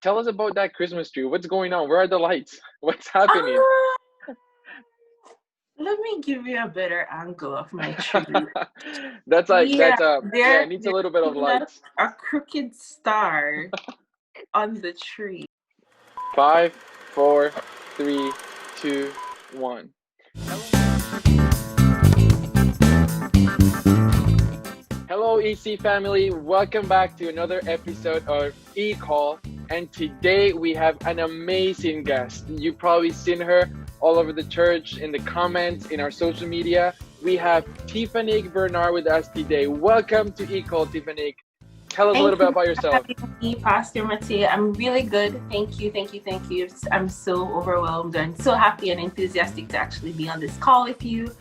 tell us about that Christmas tree. What's going on? Where are the lights? What's happening? Ah, let me give you a better angle of my tree. That's like Yeah, yeah, it there, needs a there's little bit of not lights. a crooked star on the tree. Five, four, three, two, one. Hello, EC family. Welcome back to another episode of eCall. And today we have an amazing guest. You've probably seen her all over the church, in the comments, in our social media. We have Tiffany Bernard with us today. Welcome to eCall, Tiffany. Tell us a little Thank bit you about for yourself. having me, Pastor Mateo. I'm really good. Thank you, thank you, thank you. I'm so overwhelmed and so happy and enthusiastic to actually be on this call with you.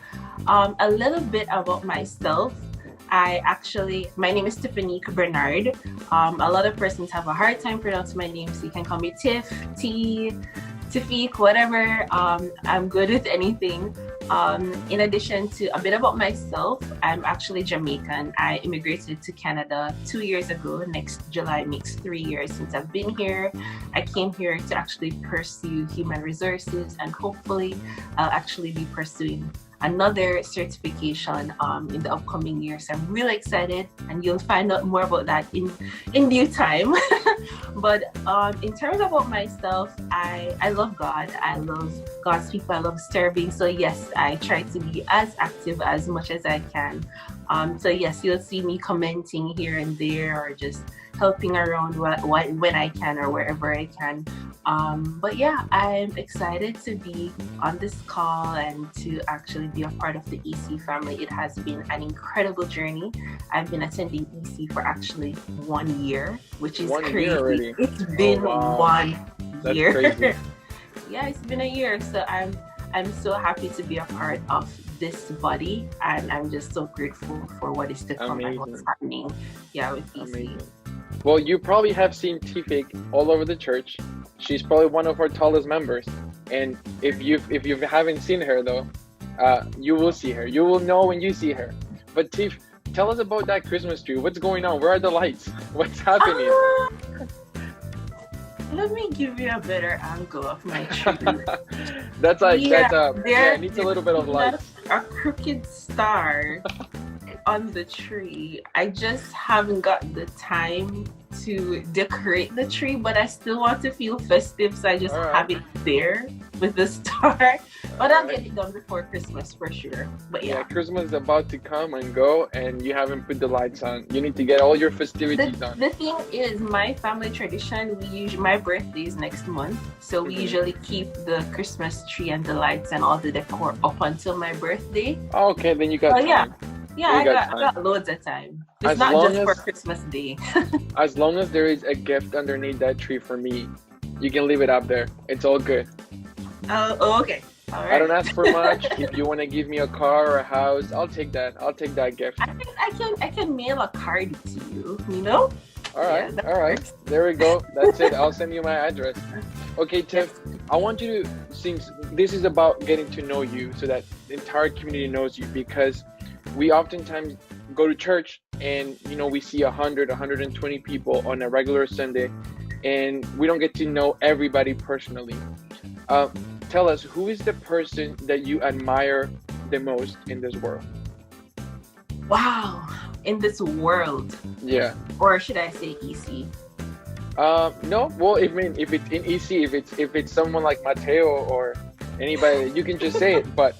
A little bit about myself. My name is Tiffany Bernard. A lot of persons have a hard time pronouncing my name, so you can call me Tiff, Tiffy, whatever. I'm good with anything. In addition to a bit about myself, I'm actually Jamaican. I immigrated to Canada 2 years ago. Next July makes 3 years since I've been here. I came here to actually pursue human resources, and hopefully I'll actually be pursuing another certification in the upcoming year. So I'm really excited, and you'll find out more about that in due time. But in terms of about myself, I love God. I love God's people. I love serving. So yes, I try to be as active as much as I can. So yes, you'll see me commenting here and there, or just helping around when I can or wherever I can. But yeah, I'm excited to be on this call and to actually be a part of the EC family. It has been an incredible journey. I've been attending EC for actually 1 year, which is 1 year crazy. already. It's Oh, been wow. 1 That's year. crazy. Yeah, it's been a year. So I'm so happy to be a part of this body, and I'm just so grateful for what is to come and what's Amazing. happening. Yeah, with EC. Amazing. Well, you probably have seen Tiffany all over the church. She's probably one of our tallest members. And if you haven't seen her though, you will see her. You will know when you see her. But Tiff, tell us about that Christmas tree. What's going on? Where are the lights? What's happening? Ah, let me give you a better angle of my tree. That's Yeah, yeah, there, it needs a there's little bit of not lights. a crooked star on the tree. I just haven't got the time to decorate the tree, but I still want to feel festive, so I just All have right. it there with the star. But All I'll right. get it done before Christmas for sure. But Yeah, yeah. Christmas is about to come and go, and you haven't put the lights on. You need to get all your festivities done. The thing is, my family tradition, my birthday is next month, so we Mhm. usually keep the Christmas tree and the lights and all the decor up until my birthday. Okay, then you got So yeah, time. yeah, You I got got I time. got loads of time. It's As not long just for as Christmas Day. as long as there is a gift underneath that tree for me, you can leave it up there. It's all good. Oh, okay, all I don't right. ask for much. If you want to give me a car or a house, I'll take that. I'll take that gift. I can mail a card to you. You know? All Yeah, right, that all right. works. There we go. That's it. I'll send you my address. Okay, Yes. Tiff, I want you to, since this is about getting to know you so that the entire community knows you, because we oftentimes go to church and, we see 100, 120 people on a regular Sunday, and we don't get to know everybody personally. Uh, Tell us, who is the person that you admire the most in this world? Wow. In this world, Yeah. or should I say EC? No. Well, if it's in EC, if it's someone like Mateo or anybody, you can just say it. But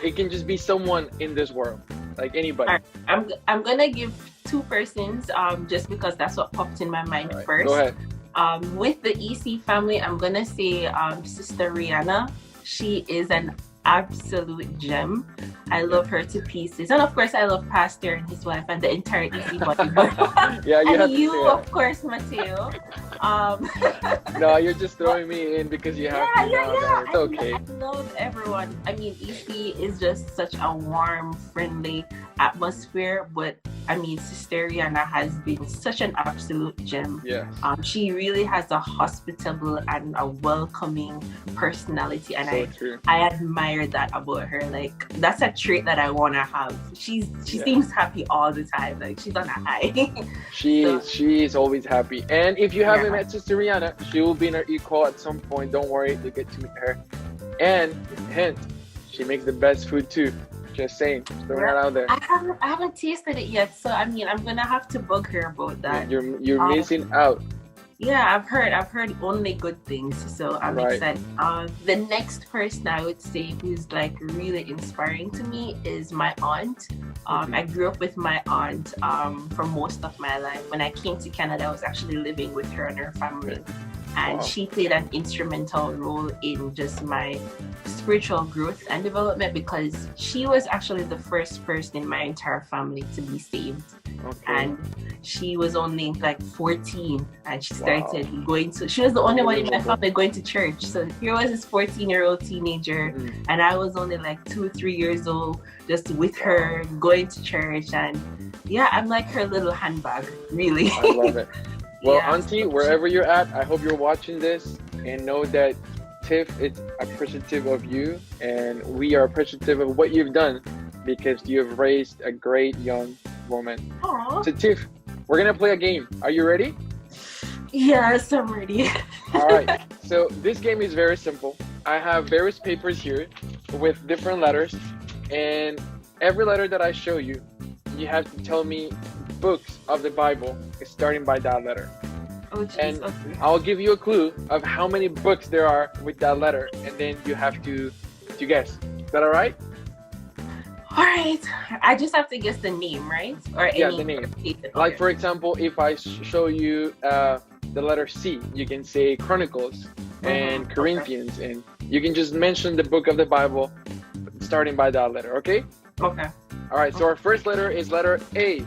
it can just be someone in this world, like anybody. All right. I'm gonna give two persons just because that's what popped in my mind All right. Go first. ahead. With the EC family, I'm gonna say Sister Rihanna. She is an absolute gem. I love her to pieces, and of course, I love Pastor and his wife and the entire EC body. Yeah, you And have to you, say of course, Mateo. Um, it. No, you're just throwing me in because you have yeah, to yeah, now. yeah. It's okay. I love everyone. I mean, EC is just such a warm, friendly atmosphere, but I mean, Sister Rihanna has been such an absolute gem. Yes. She really has a hospitable and a welcoming personality, and So true. I admire that about her. Like, that's a trait that I want to have. She seems happy all the time. Like, she's on a high. She is always happy. And if you haven't met Sister Rihanna, she will be in our eCall at some point. Don't worry, you'll get to meet her. And hint, she makes the best food too. Just saying, throwing that out there. I haven't tasted it yet, so I mean, I'm gonna have to bug her about that. You're missing out. Yeah, I've heard only good things, so I'm excited. The next person I would say who's like really inspiring to me is my aunt. I grew up with my aunt for most of my life. When I came to Canada, I was actually living with her and her family. And she played an instrumental role in just my spiritual growth and development, because she was actually the first person in my entire family to be saved. Okay. And she was only like 14, and she started going to, she was the only one in my family going to church. So here was this 14-year-old teenager, and I was only like 2-3 years old, just with her going to church. And yeah, I'm like her little handbag, really. I love it. Well, Auntie, wherever you're at, I hope you're watching this, and know that Tiff is appreciative of you, and we are appreciative of what you've done, because you have raised a great young woman. Aww. So Tiff, we're gonna play a game. Are you ready? Yes, I'm ready. All right. So this game is very simple. I have various papers here with different letters, and every letter that I show you, you have to tell me books of the Bible starting by that letter. Oh, geez. And okay. I'll give you a clue of how many books there are with that letter, and then you have to guess. Is that all right? All right. I just have to guess the name, right? Or the name. Like, for example, if I show you the letter C, you can say Chronicles and Corinthians, and you can just mention the book of the Bible starting by that letter, okay? Okay. All right, so our first letter is letter A.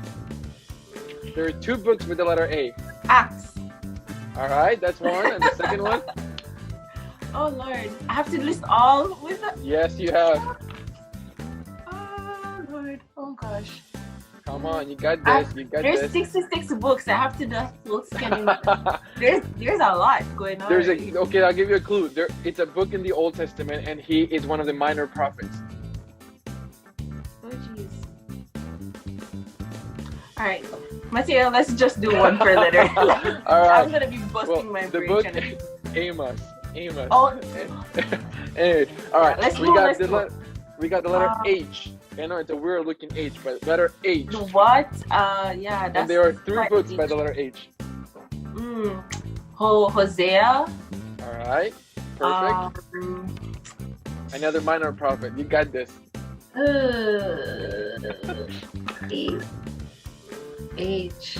There are 2 books with the letter A. Acts. All right, that's one. And the second one? Oh, Lord. I have to list all with it? Yes, you have. Oh, Lord. Oh, gosh. Come on, you got this. There's 66 books. I have to do a full scanning. There's a lot going on. Okay, I'll give you a clue. It's a book in the Old Testament, and he is one of the minor prophets. Oh, jeez. All right. Mateo, let's just do one per letter. All right. I'm gonna be busting my brain. The book Amos. Oh. Anyway, all right. Let's we got the letter H. I know it's a weird looking H, but letter H. What? Yeah. That's, and there are 3 books by the letter H. Hosea. All right. Perfect. Another minor prophet. You got this. H.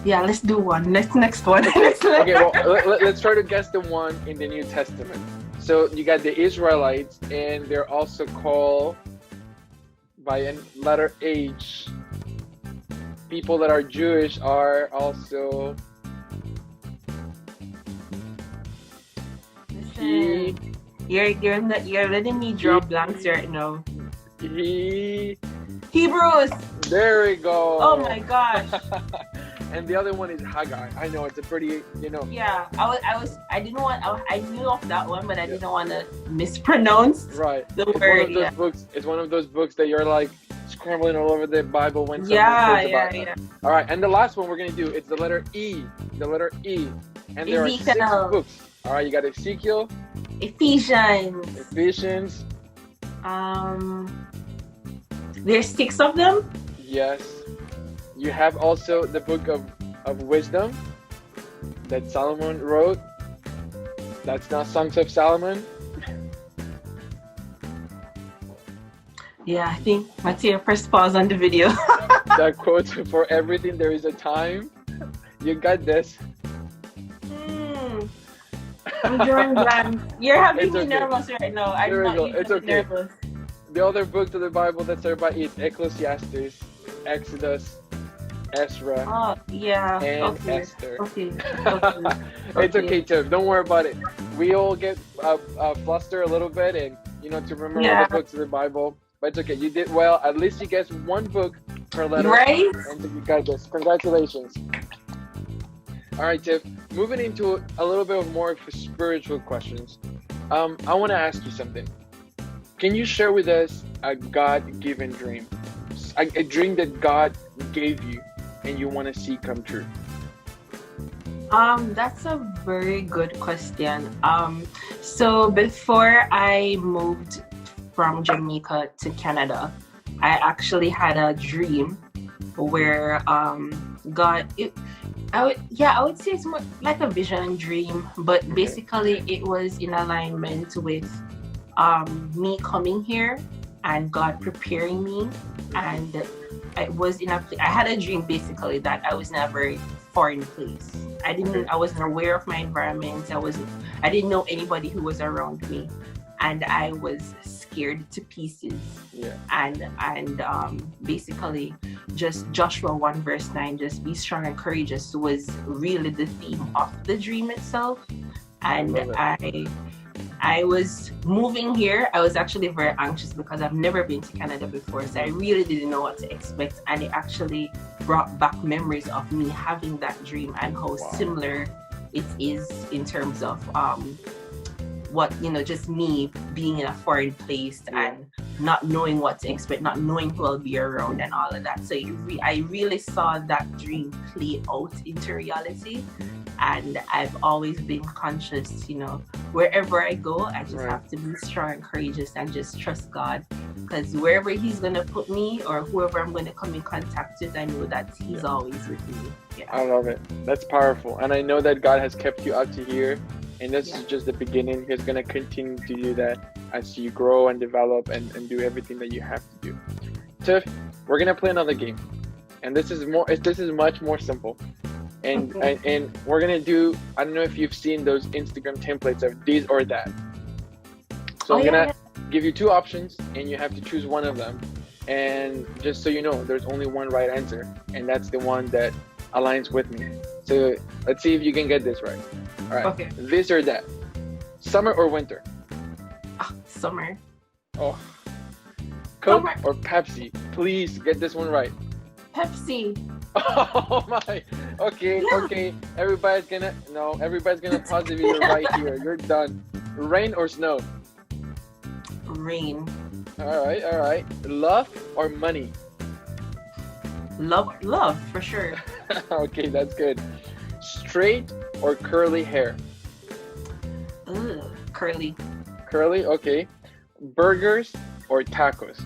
Yeah, let's do one. Next one. Okay, well, let's try to guess the one in the New Testament. So you got the Israelites, and they're also called by a letter H. People that are Jewish are also You're letting me draw blanks right now. Hebrews. There we go. Oh my gosh. And the other one is Haggai. I know it's a pretty, Yeah, I knew of that one, but I didn't want to mispronounce. Right. The word. It's one of those books that you're like scrambling all over the Bible when someone says about it. All right, and the last one we're gonna do is the letter E. The letter E, and there are 6 books. All right, you got Ezekiel, Ephesians. There's 6 of them. Yes. You have also the book of wisdom that Solomon wrote. That's not Songs of Solomon. Yeah, I think Mateo, press pause on the video. That quote, for everything there is a time. You got this. I'm drawing blank. You're having me nervous right now. I'm not even nervous. The other books of the Bible that's everybody is Ecclesiastes, Exodus, Ezra, and Esther. Okay. It's okay, Tiff. Don't worry about it. We all get flustered a little bit, and to remember all the books of the Bible. But it's okay. You did well. At least you guessed one book her letter. Right? And you got this. Congratulations. All right, Tiff. Moving into a little bit of more of spiritual questions. I want to ask you something. Can you share with us a God-given dream? A dream that God gave you and you want to see come true? That's a very good question. So before I moved from Jamaica to Canada, I actually had a dream where I would say it's more like a vision dream, but basically it was in alignment with me coming here and God preparing me, and I had a dream basically that I was in a very foreign place. I wasn't aware of my environment. I didn't know anybody who was around me, and I was scared to pieces. Yeah. And basically just Joshua 1 verse 9, just be strong and courageous, was really the theme of the dream itself. And I was moving here. I was actually very anxious because I've never been to Canada before, so I really didn't know what to expect, and it actually brought back memories of me having that dream and how similar it is in terms of just me being in a foreign place and not knowing what to expect, not knowing who I'll be around and all of that. So I really saw that dream play out into reality. And I've always been conscious, wherever I go, I just have to be strong and courageous and just trust God. Because wherever He's going to put me or whoever I'm going to come in contact with, I know that He's always with me. Yeah. I love it. That's powerful. And I know that God has kept you up to here. And this is just the beginning. He's going to continue to do that as you grow and develop and do everything that you have to do. Tiff, we're going to play another game. And this is much more simple. And we're gonna do, I don't know if you've seen those Instagram templates of this or that. So I'm gonna give you two options and you have to choose one of them. And just so you know, there's only one right answer, and that's the one that aligns with me. So let's see if you can get this right. All right. Okay. This or that. Summer or winter? Summer. Oh. Coke Summer. or Pepsi? Please get this one right. Pepsi. Oh my. Okay. Everybody's gonna pause the video right here. You're done. Rain or snow? Rain. All right. Love or money? Love for sure. Okay, that's good. Straight or curly hair? Curly. Curly, okay. Burgers or tacos?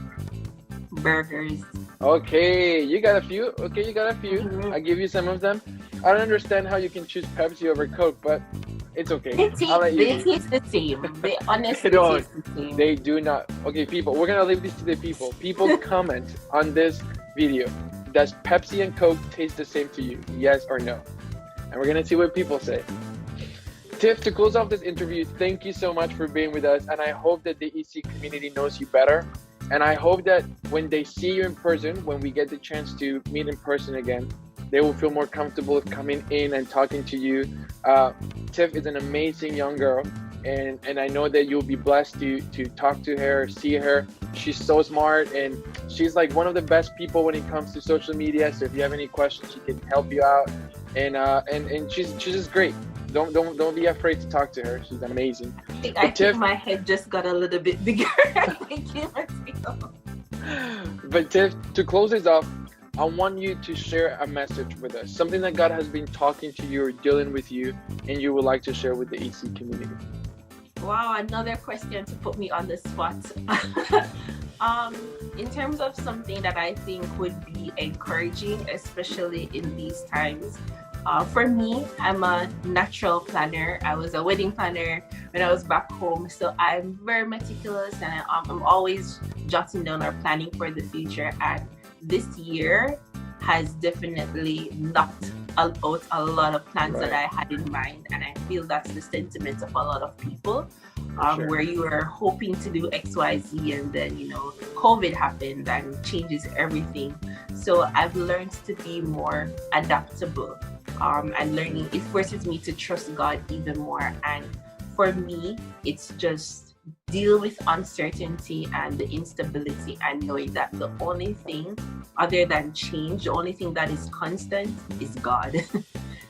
Burgers. Okay, you got a few. Mm-hmm. I give you some of them. I don't understand how you can choose Pepsi over Coke, but it's okay. They taste the same. They honestly taste the same. They do not. Okay, people, we're gonna leave this to the people. People comment on this video. Does Pepsi and Coke taste the same to you? Yes or no? And we're gonna see what people say. Tiff, to close off this interview, thank you so much for being with us, and I hope that the EC community knows you better. And I hope that when they see you in person, when we get the chance to meet in person again, they will feel more comfortable with coming in and talking to you. Tiff is an amazing young girl, and I know that you'll be blessed to talk to her, see her. She's so smart, and she's like one of the best people when it comes to social media. So if you have any questions, she can help you out. And she's just great. Don't be afraid to talk to her. She's amazing. I think my head just got a little bit bigger. Thank you, Mateo. But Tiff, to close this off, I want you to share a message with us. Something that God has been talking to you or dealing with you, and you would like to share with the EC community. Wow, another question to put me on the spot. In terms of something that I think would be encouraging, especially in these times, for me, I'm a natural planner. I was a wedding planner when I was back home, so I'm very meticulous, and I'm always jotting down or planning for the future. And this year has definitely knocked out a lot of plans that I had in mind, and I feel that's the sentiment of a lot of people. Where you are hoping to do XYZ, and then COVID happened and changes everything. So I've learned to be more adaptable, and learning, it forces me to trust God even more. And for me, it's just deal with uncertainty and the instability, and knowing that the only thing other than change, the only thing that is constant is God.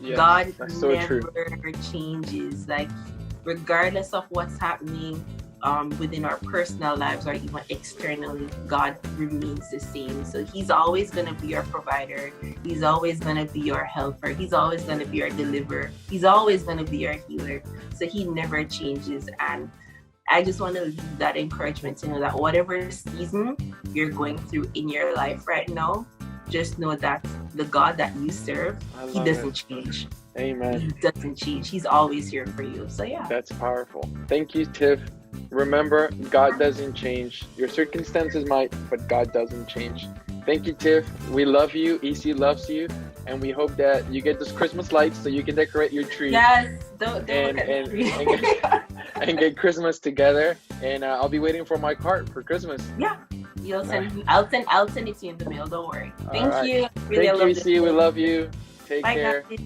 Yes, God that's so never true. changes. Like, regardless of what's happening within our personal lives or even externally, God remains the same. So he's always going to be our provider. He's always going to be our helper. He's always going to be our deliverer. He's always going to be our healer. So he never changes. And I just want to leave that encouragement to know that whatever season you're going through in your life right now, just know that the God that you serve, he doesn't change. Amen. He doesn't change. He's always here for you. So yeah. That's powerful. Thank you, Tiff. Remember, God doesn't change. Your circumstances might, but God doesn't change. Thank you, Tiff. We love you. EC loves you. And we hope that you get those Christmas lights so you can decorate your tree. Yes, don't look at the tree. and get Christmas together. And I'll be waiting for my card for Christmas. Yeah, I'll send it to you in the mail. Don't worry. Thank you. Really, thank you, EC. We love you. Take Bye, care. guys.